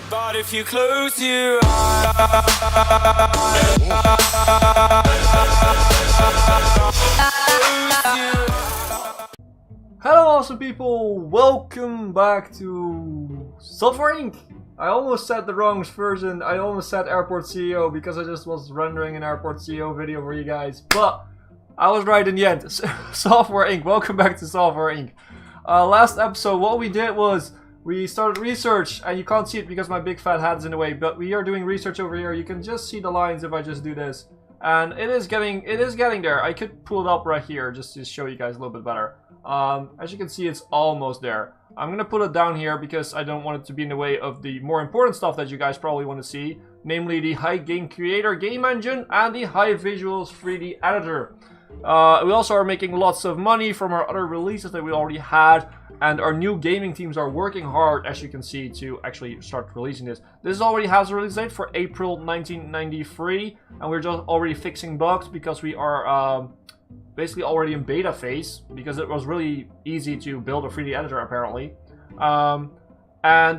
But if you close your eyes, hello awesome people, welcome back to Software Inc. I almost said the wrong version. I almost said Airport CEO because I just was rendering an Airport CEO video for you guys, but I was right in the end. Software Inc. Welcome back to Software Inc. Last episode what we did was we started research, and you can't see it because my big fat hat is in the way, but we are doing research over here. You can just see the lines if I just do this, and it is getting there. I could pull it up right here just to show you guys a little bit better. As you can see, it's almost there. I'm gonna put it down here because I don't want it to be in the way of the more important stuff that you guys probably want to see, namely the High Game Creator game engine and the High Visuals 3D editor. We also are making lots of money from our other releases that we already had, and our new gaming teams are working hard, as you can see, to actually start releasing this. This already has a release date for April 1993, and we're just already fixing bugs because we are basically already in beta phase, because it was really easy to build a 3D editor apparently. And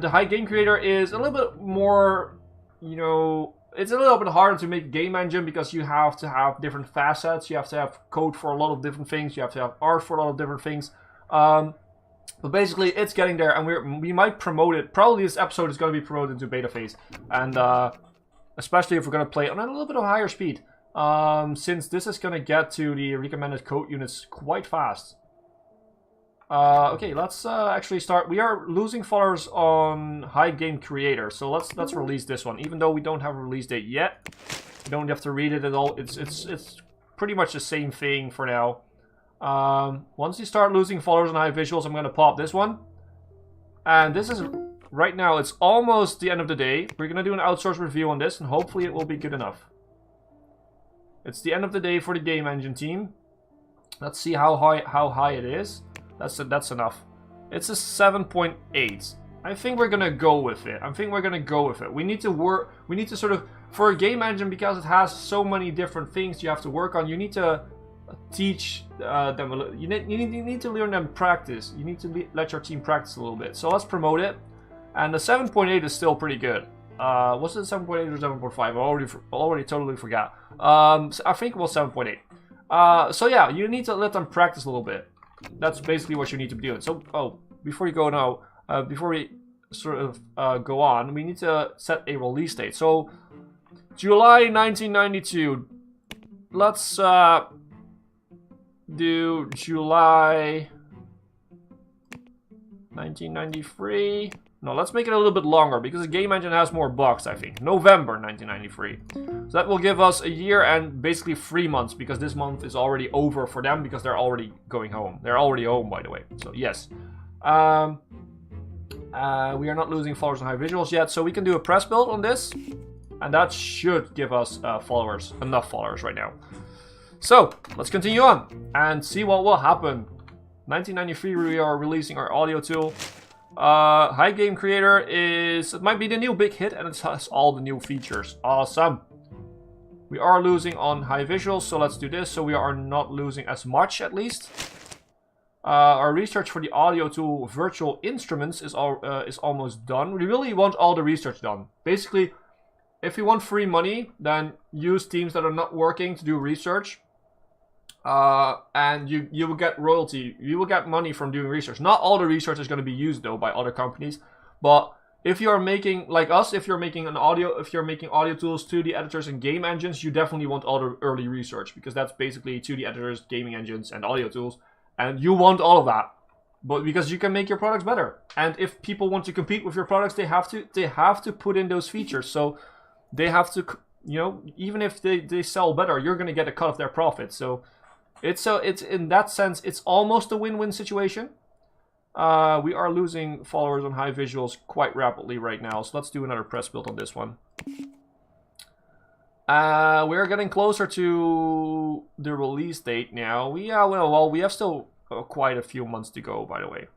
the High Game Creator is a little bit more, you know, it's a little bit harder to make a game engine because you have to have different facets, you have to have code for a lot of different things, you have to have art for a lot of different things. But basically it's getting there, and we might promote it. Probably this episode is going to be promoted into beta phase, and especially if we're going to play on a little bit of higher speed, since this is going to get to the recommended code units quite fast. Okay, let's actually start. We are losing followers on High Game Creator, so let's release this one. Even though we don't have a release date yet, you don't have to read it at all. It's pretty much the same thing for now. Once you start losing followers on High Visuals, I'm gonna pop this one. And this is right now. It's almost the end of the day. We're gonna do an outsource review on this, and hopefully it will be good enough. It's the end of the day for the game engine team. Let's see how high it is. That's enough. It's a 7.8. I think we're gonna go with it. We need to sort of, for a game engine, because it has so many different things you have to work on, you need to teach them. You need to learn them practice. You need to let your team practice a little bit. So let's promote it. And the 7.8 is still pretty good. Was it 7.8 or 7.5? I already totally forgot. So I think it was 7.8. So yeah, you need to let them practice a little bit. That's basically what you need to be doing. So, before you go now, before we sort of go on, we need to set a release date. So, July 1992. Let's do July 1993. No, let's make it a little bit longer because the game engine has more bugs, I think. November 1993. So that will give us a year and basically 3 months, because this month is already over for them because they're already going home. They're already home, by the way. So, yes. We are not losing followers on High Visuals yet, so we can do a press build on this. And that should give us followers, enough followers right now. So, let's continue on and see what will happen. 1993, we are releasing our audio tool. High Game Creator it might be the new big hit, and it has all the new features. Awesome. We are losing on High Visuals, so let's do this so we are not losing as much, at least. Our research for the audio tool Virtual Instruments is almost done. We really want all the research done. Basically, if you want free money, then use teams that are not working to do research. And you will get royalty. You will get money from doing research. Not all the research is going to be used though by other companies, but if you are making, like us, if you're making audio tools, 2D editors, and game engines, you definitely want all the early research, because that's basically 2D editors, gaming engines, and audio tools, and you want all of that. But because you can make your products better, and if people want to compete with your products, they have to put in those features. So they have to, you know, even if they sell better, you're going to get a cut of their profit. So it's in that sense, it's almost a win-win situation. We are losing followers on High Visuals quite rapidly right now, so let's do another press build on this one. We're getting closer to the release date now. We have still quite a few months to go, by the way.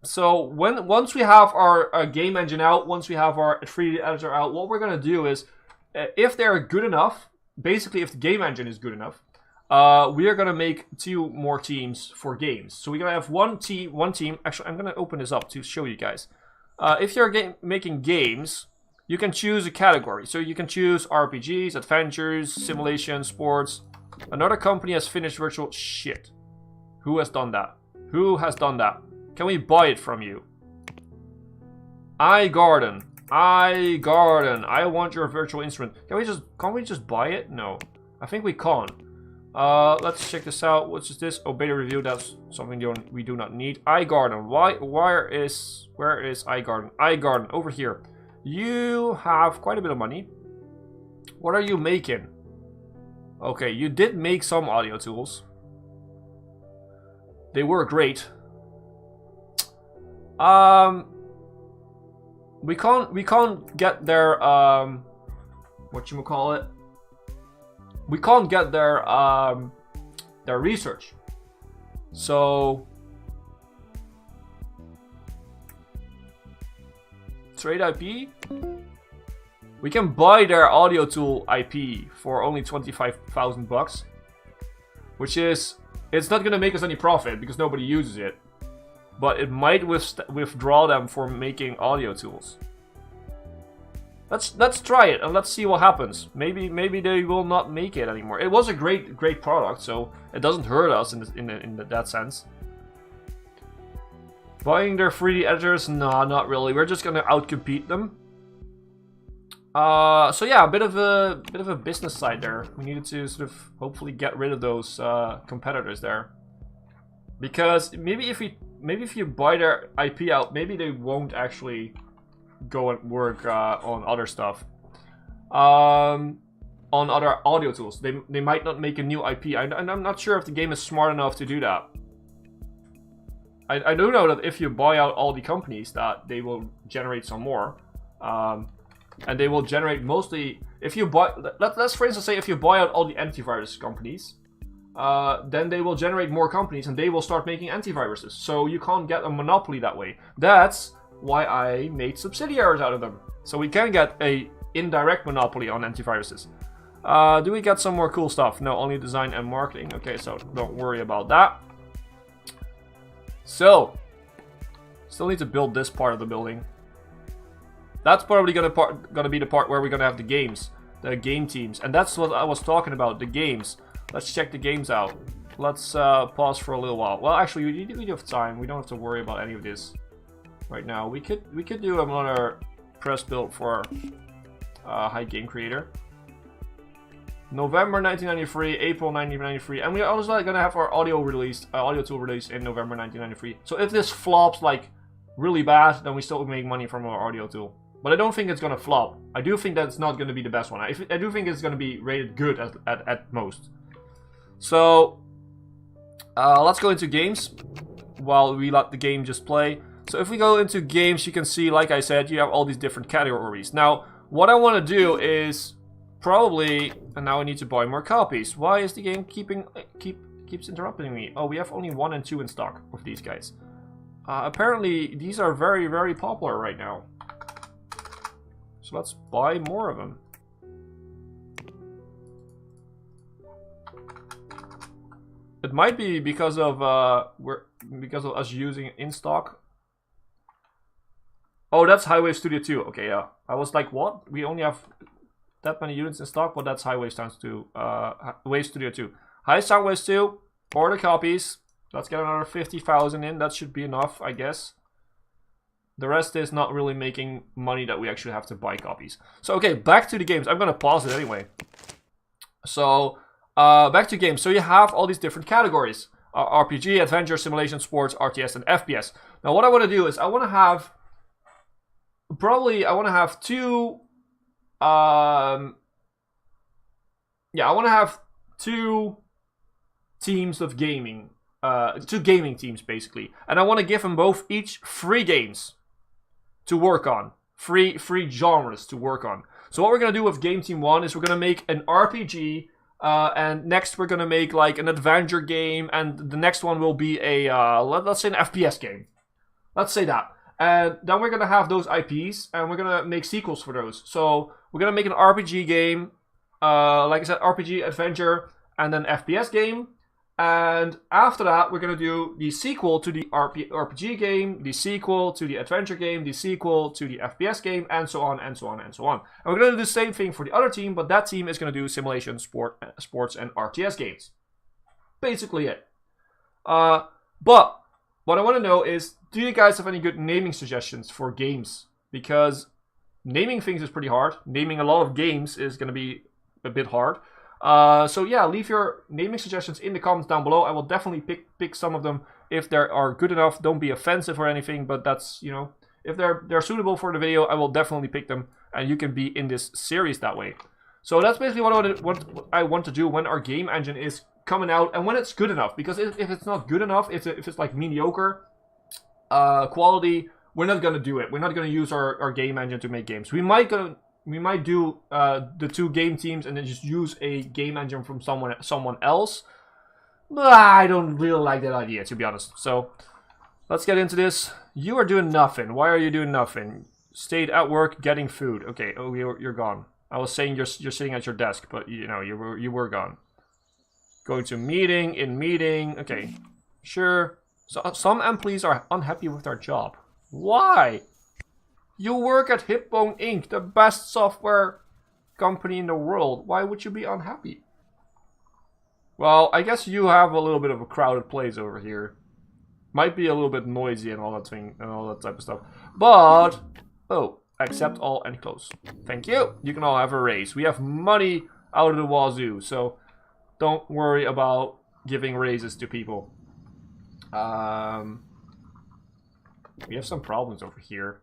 So once we have our game engine out, once we have our 3D editor out, what we're gonna do is, if they're good enough, basically if the game engine is good enough, we are gonna make 2 more teams for games. So we're gonna have one team. Actually, I'm gonna open this up to show you guys. If you're making games, you can choose a category. So you can choose RPGs, adventures, simulation, sports. Another company has finished virtual shit. Who has done that? Who has done that? Can we buy it from you? iGarden. iGarden. I want your virtual instrument. Can't we just buy it? No. I think we can't. Let's check this out. What's this? Oh, beta review. That's something we do not need. iGarden. Where is iGarden? iGarden over here. You have quite a bit of money. What are you making? Okay, you did make some audio tools. They were great. We can't get their whatchamacallit? We can't get their research. So trade IP? We can buy their audio tool IP for only 25,000 bucks. Which is, it's not gonna make us any profit because nobody uses it. But it might withdraw them from making audio tools. Let's try it and let's see what happens. Maybe they will not make it anymore. It was a great product, so it doesn't hurt us in that sense. Buying their 3D editors? Nah, not really. We're just gonna outcompete them. So yeah, a bit of a business side there. We needed to sort of hopefully get rid of those competitors there, because maybe if you buy their IP out, maybe they won't actually go and work on other stuff, on other audio tools. They might not make a new IP, and I'm not sure if the game is smart enough to do that. I do know that if you buy out all the companies, that they will generate some more. And they will generate mostly, if you buy, let's for instance say if you buy out all the antivirus companies, then they will generate more companies and they will start making antiviruses. So you can't get a monopoly that way. That's why I made subsidiaries out of them. So we can get a indirect monopoly on antiviruses. Do we get some more cool stuff? No, only design and marketing. Okay, so don't worry about that. So, still need to build this part of the building. That's probably gonna be the part where we're gonna have the games, the game teams, and that's what I was talking about, the games. Let's check the games out. Let's pause for a little while. Well, actually, we do have time. We don't have to worry about any of this right now. We could do another press build for High Game Creator. November 1993, April 1993, and we're also gonna have our audio tool release in November 1993. So if this flops like really bad, then we still make money from our audio tool. But I don't think it's gonna flop. I do think that it's not gonna be the best one. I do think it's gonna be rated good at most. So let's go into games while we let the game just play. So if we go into games, you can see, like I said, you have all these different categories. Now, what I want to do is probably, and now I need to buy more copies. Why is the game keeps interrupting me? Oh, we have only 1 and 2 in stock of these guys. Apparently, these are very, very popular right now. So let's buy more of them. It might be because of us using it in stock. Oh, that's Highwave Studio 2. Okay, yeah. I was like, what? We only have that many units in stock, but that's Highwave times 2. Wave Studio 2. Hi, Soundwaves 2. Order copies. Let's get another 50,000 in. That should be enough, I guess. The rest is not really making money that we actually have to buy copies. So, okay, back to the games. I'm gonna pause it anyway. So, back to games. So you have all these different categories. RPG, Adventure, Simulation, Sports, RTS, and FPS. Now, what I want to do is I want to have... Probably, I want to have two... I want to have two teams of gaming. 2 gaming teams, basically. And I want to give them both each 3 games to work on. 3 genres to work on. So what we're going to do with game team 1 is we're going to make an RPG, and next we're going to make like an adventure game, and the next one will be a, let's say an FPS game. Let's say that. And then we're going to have those IPs, and we're going to make sequels for those. So we're going to make an RPG game, like I said, RPG, adventure, and then FPS game. And after that, we're going to do the sequel to the RPG game, the sequel to the adventure game, the sequel to the FPS game, and so on, and so on, and so on. And we're going to do the same thing for the other team, but that team is going to do simulation, sports, and RTS games. Basically it. But what I want to know is, do you guys have any good naming suggestions for games? Because naming things is pretty hard. Naming a lot of games is going to be a bit hard. So yeah, leave your naming suggestions in the comments down below. I will definitely pick some of them if they are good enough. Don't be offensive or anything, but that's, you know, if they're suitable for the video, I will definitely pick them, and you can be in this series that way. So that's basically what I want to do when our game engine is coming out, and when it's good enough. Because if it's not good enough, if it's like mediocre quality, we're not gonna do it. We're not gonna use our game engine to make games. We might do the two game teams and then just use a game engine from someone else. But I don't really like that idea, to be honest. So let's get into this. You are doing nothing. Why are you doing nothing? Stayed at work getting food. Okay. Oh, you're gone. I was saying you're sitting at your desk, but you know you were gone. Going to meeting. Okay, sure. So some employees are unhappy with their job. Why? You work at Hipbone Inc., the best software company in the world. Why would you be unhappy? Well, I guess you have a little bit of a crowded place over here. Might be a little bit noisy and all that thing and all that type of stuff. But accept all and close. Thank you. You can all have a raise. We have money out of the wazoo, so don't worry about giving raises to people. We have some problems over here.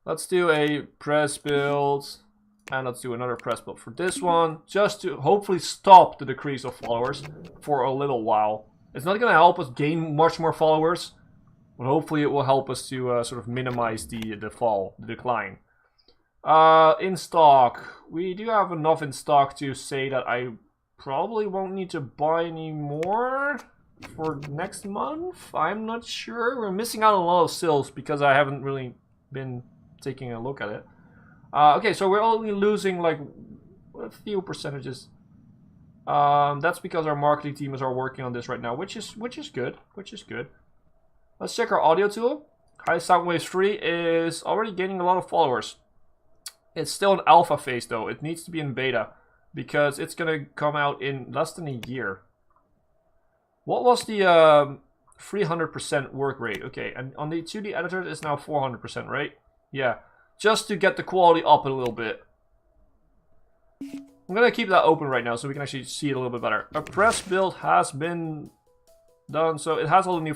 Let's do a press build, and let's do another press build for this one, just to hopefully stop the decrease of followers for a little while. It's not going to help us gain much more followers, but hopefully it will help us to sort of minimize the decline. In stock, we do have enough in stock to say that I probably won't need to buy any more for next month. I'm not sure. We're missing out on a lot of sales because I haven't really been taking a look at it. Okay, so we're only losing like a few percentages. That's because our marketing team is working on this right now, which is good. Let's check our audio tool. High Soundwaves 3 is already gaining a lot of followers. It's still in alpha phase though. It needs to be in beta because it's gonna come out in less than a year. What was the 300% work rate? Okay, and on the 2D editor it's now 400%, right? Yeah, just to get the quality up a little bit. I'm gonna keep that open right now so we can actually see it a little bit better. A press build has been done, so it has all the new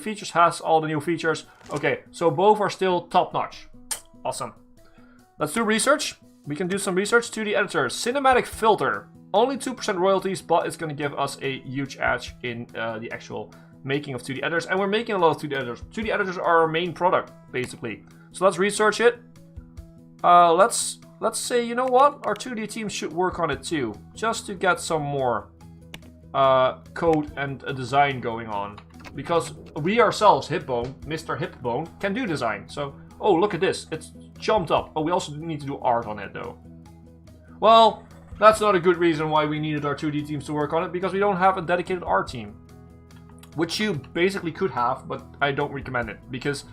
features, Okay, so both are still top-notch. Awesome. Let's do research. We can do some research. 2D editor, cinematic filter. Only 2% royalties, but it's gonna give us a huge edge in the actual making of 2D editors, and we're making a lot of 2D editors. 2D editors are our main product, basically. So let's research it. Let's say, you know what? Our 2D team should work on it too, just to get some more code and a design going on. Because we ourselves, Hipbone, Mr. Hipbone, can do design. So, oh, look at this. It's jumped up. Oh, we also need to do art on it, though. Well, that's not a good reason why we needed our 2D teams to work on it, because we don't have a dedicated art team. Which you basically could have, but I don't recommend it, because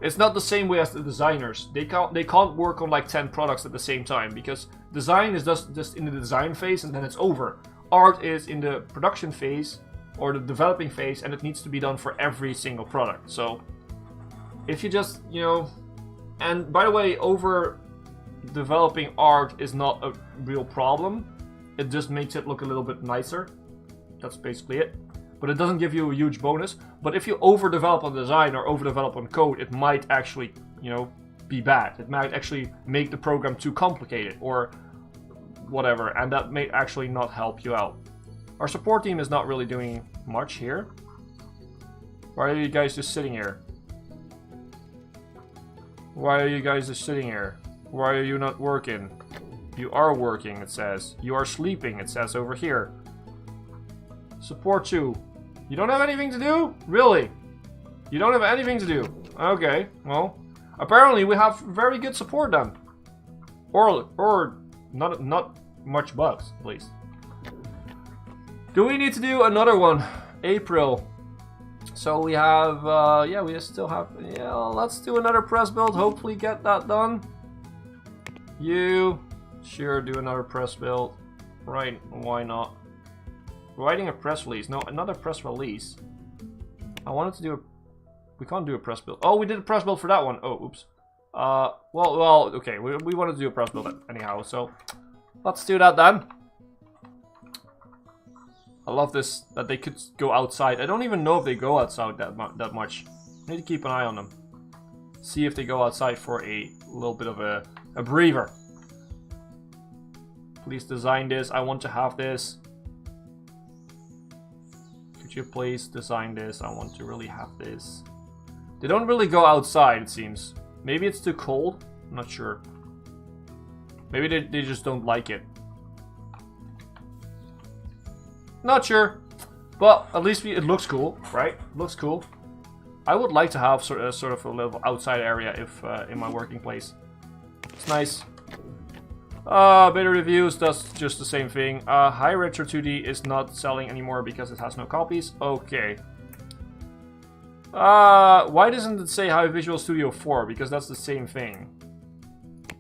it's not the same way as the designers. They can't work on like 10 products at the same time, because design is just in the design phase and then it's over. Art is in the production phase or the developing phase, and it needs to be done for every single product. So if you just, you know, and by the way, over developing art is not a real problem. It just makes it look a little bit nicer. That's basically it. But it doesn't give you a huge bonus. But if you overdevelop on design or overdevelop on code, it might actually, you know, be bad. It might actually make the program too complicated or whatever, and that may actually not help you out. Our support team is not really doing much here. Why are you guys just sitting here? Why are you guys just sitting here? Why are you not working? You are working, it says. You are sleeping, it says over here. Support 2. You don't have anything to do? Really? You don't have anything to do? Okay, well, apparently we have very good support then. Or not much bugs, at least. Do we need to do another one? April. So we have, yeah, we still have, yeah, let's do another press build. Hopefully get that done. You, sure, do another press build. Right, why not? Writing a press release. No, another press release. I wanted to do a, we can't do a press build. Oh, we did a press build for that one. Oh, oops. Well, okay, we wanted to do a press build anyhow, so let's do that then. I love this, that they could go outside. I don't even know if they go outside that much. I need to keep an eye on them. See if they go outside for a little bit of a breather. Please design this. I want to have this. Could you please design this? I want to really have this. They don't really go outside, it seems. Maybe it's too cold? I'm not sure. Maybe they just don't like it. Not sure, but at least it looks cool, right? It looks cool. I would like to have sort of a little outside area if in my working place. It's nice. Beta reviews does just the same thing. High Retro 2D is not selling anymore because it has no copies. Okay. Why doesn't it say High Visual Studio 4? Because that's the same thing.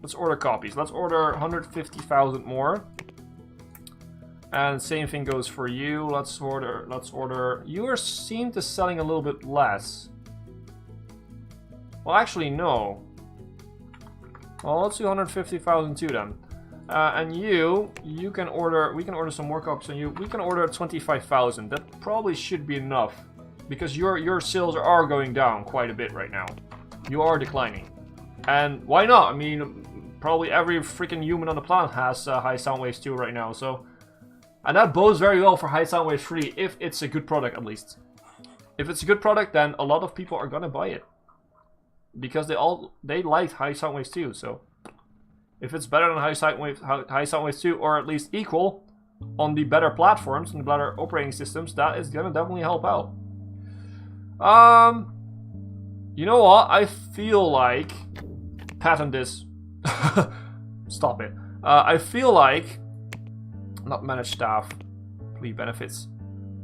Let's order copies. Let's order 150,000 more. And same thing goes for you. Let's order. You seem to selling a little bit less. Well, actually, no. Well, let's do 150,000 too then. And you can order. We can order some more copies on you. We can order 25,000. That probably should be enough, because your sales are going down quite a bit right now. You are declining, and why not? I mean, probably every freaking human on the planet has high sound waves 2 right now. So. And that bodes very well for High Soundwave 3 if it's a good product, at least. If it's a good product, then a lot of people are gonna buy it, because they liked High Soundwaves 2. So if it's better than High Soundwaves 2, or at least equal on the better platforms and the better operating systems, that is gonna definitely help out. You know what? I feel like patent this. Stop it. I feel like. Not managed staff, plea benefits.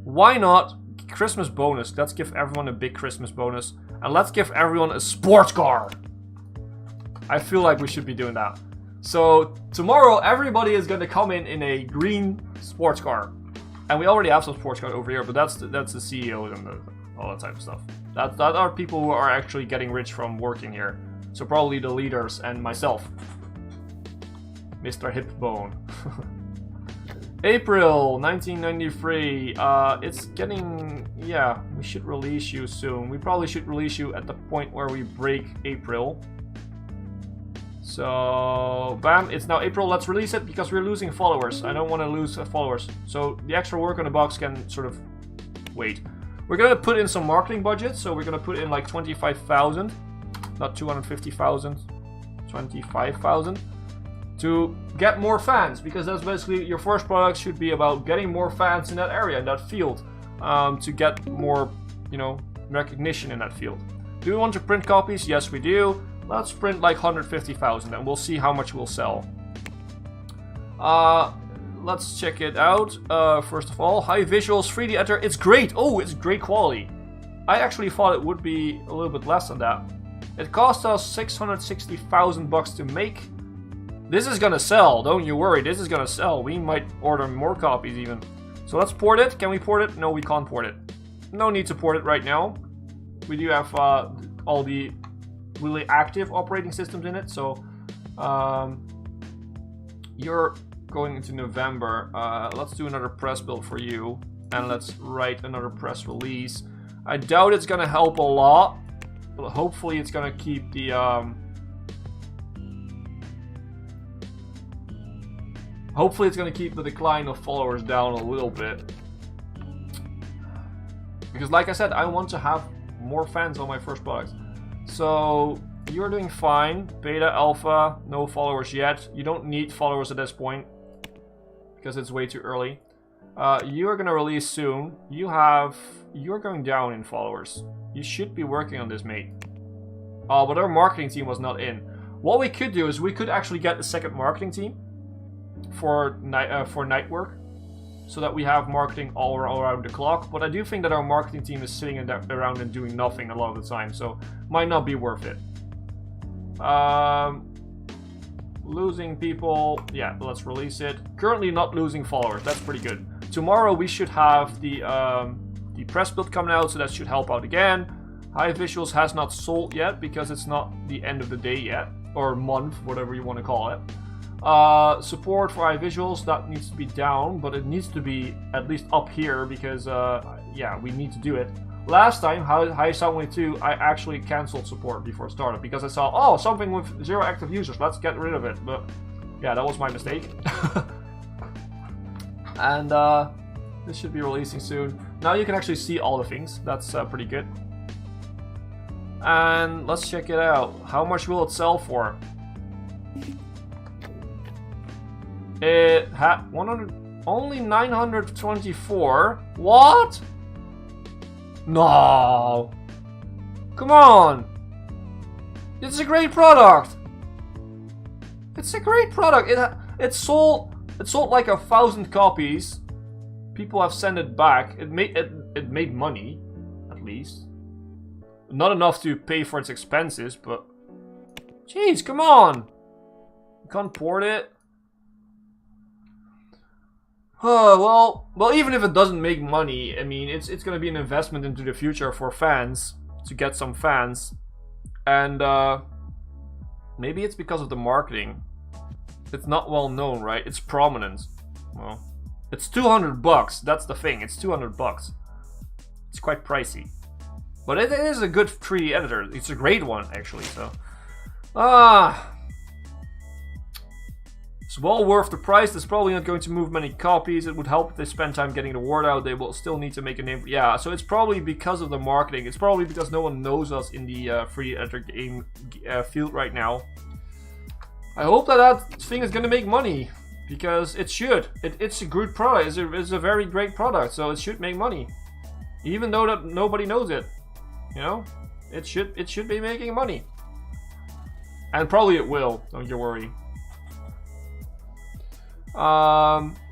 Why not Christmas bonus? Let's give everyone a big Christmas bonus, and let's give everyone a sports car. I feel like we should be doing that. So tomorrow everybody is going to come in a green sports car, and we already have some sports cars over here, but that's the CEOs and all that type of stuff. That are people who are actually getting rich from working here. So probably the leaders and myself, Mr. Hipbone. April 1993. It's getting, yeah, we should release you soon. We probably should release you at the point where we break April. So bam, it's now April. Let's release it because we're losing followers. I don't want to lose followers, so the extra work on the box can sort of wait. We're gonna put in some marketing budget, so we're gonna put in like 25,000, not 250,000, 25,000. To get more fans, because that's basically your first product should be about getting more fans in that area, in that field, to get more, you know, recognition in that field. Do we want to print copies? Yes, we do. Let's print like 150,000 and we'll see how much we'll sell. Let's check it out. First of all, High Visuals 3D editor. It's great. Oh, it's great quality. I actually thought it would be a little bit less than that. It cost us 660,000 bucks to make. This is gonna sell, don't you worry, this is gonna sell. We might order more copies even. So let's port it. Can we port it? No, we can't port it. No need to port it right now. We do have all the really active operating systems in it, so you're going into November. Let's do another press build for you, and let's write another press release. I doubt it's gonna help a lot, but hopefully it's gonna keep the hopefully it's going to keep the decline of followers down a little bit. Because like I said, I want to have more fans on my first product. So you're doing fine. Beta, alpha, no followers yet. You don't need followers at this point, because it's way too early. You are going to release soon. You're going down in followers. You should be working on this, mate. But our marketing team was not in. What we could do is we could actually get a second marketing team for night work. so that we have marketing all around the clock. But I do think that our marketing team is sitting around and doing nothing a lot of the time, so might not be worth it. Losing people, yeah, let's release it. Currently not losing followers, that's pretty good. Tomorrow we should have the press build coming out, so that should help out again. High Visuals has not sold yet because it's not the end of the day yet, or month, whatever you want to call it. Support for High Visuals, that needs to be down, but it needs to be at least up here because, yeah, we need to do it. Last time, High Soundwave 2, I actually cancelled support before startup because I saw, oh, something with 0 active users, let's get rid of it. But yeah, that was my mistake. And this should be releasing soon. Now you can actually see all the things, that's pretty good. And let's check it out. How much will it sell for? It had 100, only 924. What? No. Come on. It's a great product. It's a great product. It sold like 1,000 copies. People have sent it back. It made money, at least. Not enough to pay for its expenses, but jeez, come on. You can't port it. Well, even if it doesn't make money, I mean, it's gonna be an investment into the future for fans, to get some fans, and maybe it's because of the marketing. It's not well known, right? It's prominent. Well, it's $200. That's the thing. It's $200. It's quite pricey, but it is a good 3D editor. It's a great one, actually. So, it's well worth the price. It's probably not going to move many copies. It would help if they spend time getting the word out. They will still need to make a name. Yeah, so it's probably because of the marketing. It's probably because no one knows us in the 3D editor game field right now. I hope that thing is going to make money, because it should. It's a good product. It's a very great product, so it should make money, even though that nobody knows it. You know, it should be making money, and probably it will. Don't you worry.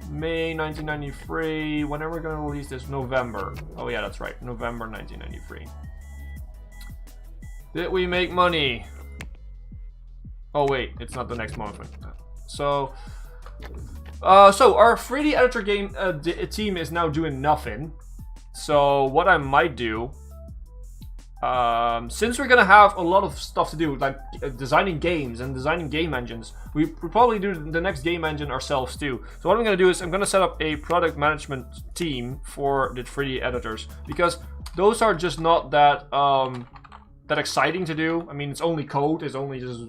May 1993. When are we going to release this? November. Oh yeah, that's right. November 1993. Did we make money? Oh wait, it's not the next month. So our 3D editor game team is now doing nothing. So what I might do, since we're gonna have a lot of stuff to do, like designing games and designing game engines, we probably do the next game engine ourselves too. So what I'm gonna do is I'm gonna set up a product management team for the 3D editors, because those are just not that that exciting to do. I mean, it's only code. It's only just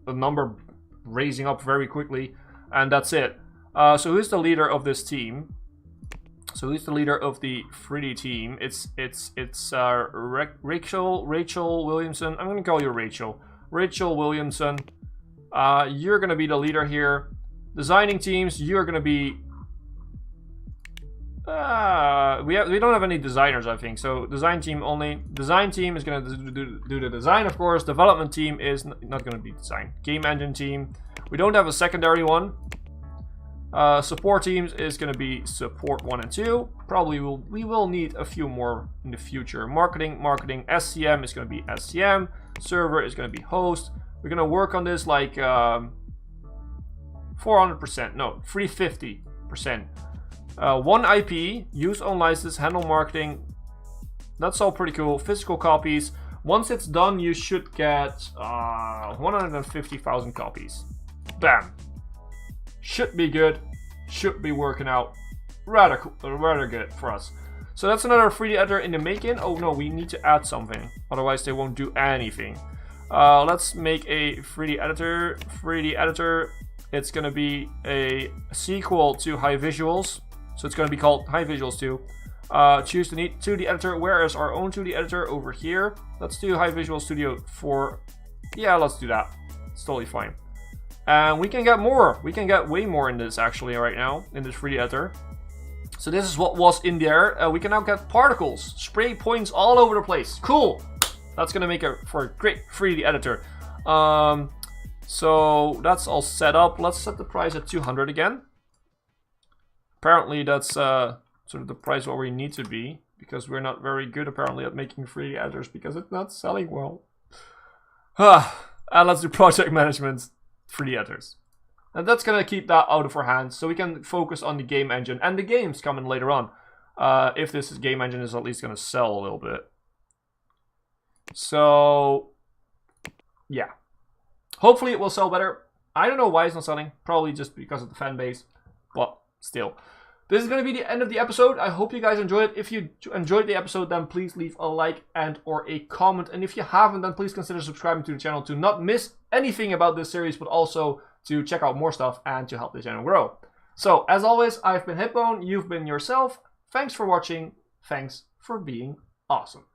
a number raising up very quickly, and that's it. So who's the leader of this team? So who's the leader of the 3D team? It's Rachel Williamson. I'm gonna call you Rachel. Rachel Williamson. You're gonna be the leader here. Designing teams. You're gonna be. We don't have any designers, I think. So design team only. Design team is gonna do the design, of course. Development team is not gonna be design. Game engine team. We don't have a secondary one. Support teams is going to be support 1 and 2. Probably we will need a few more in the future. Marketing. SCM is going to be SCM. Server is going to be host. We're going to work on this like 400%. No, 350%. One IP, use own license, handle marketing. That's all pretty cool. Physical copies. Once it's done, you should get 150,000 copies. Bam. Should be good. Should be working out rather good for us. So that's another 3D editor in the making. Oh no, we need to add something. Otherwise they won't do anything. Let's make a 3D editor. 3D editor. It's going to be a sequel to High Visuals. So it's going to be called High Visuals 2. Choose the 2D editor. Where is our own 2D editor? Over here. Let's do High Visual Studio 4. Yeah, let's do that. It's totally fine. And we can get more. We can get way more in this actually right now, in this 3D editor. So this is what was in there. We can now get particles, spray points all over the place. Cool. That's gonna make it for a great 3D editor. So that's all set up. Let's set the price at 200 again. apparently that's sort of the price where we need to be, because we're not very good apparently at making free editors because it's not selling well. And let's do project management, free editors. And that's gonna keep that out of our hands, so we can focus on the game engine and the games coming later on. If this game engine is at least gonna sell a little bit. So, yeah. Hopefully it will sell better. I don't know why it's not selling. Probably just because of the fan base. But still. This is going to be the end of the episode. I hope you guys enjoyed it. If you enjoyed the episode, then please leave a like and or a comment. And if you haven't, then please consider subscribing to the channel to not miss anything about this series, but also to check out more stuff and to help the channel grow. So, as always, I've been Hipbone. You've been yourself. Thanks for watching. Thanks for being awesome.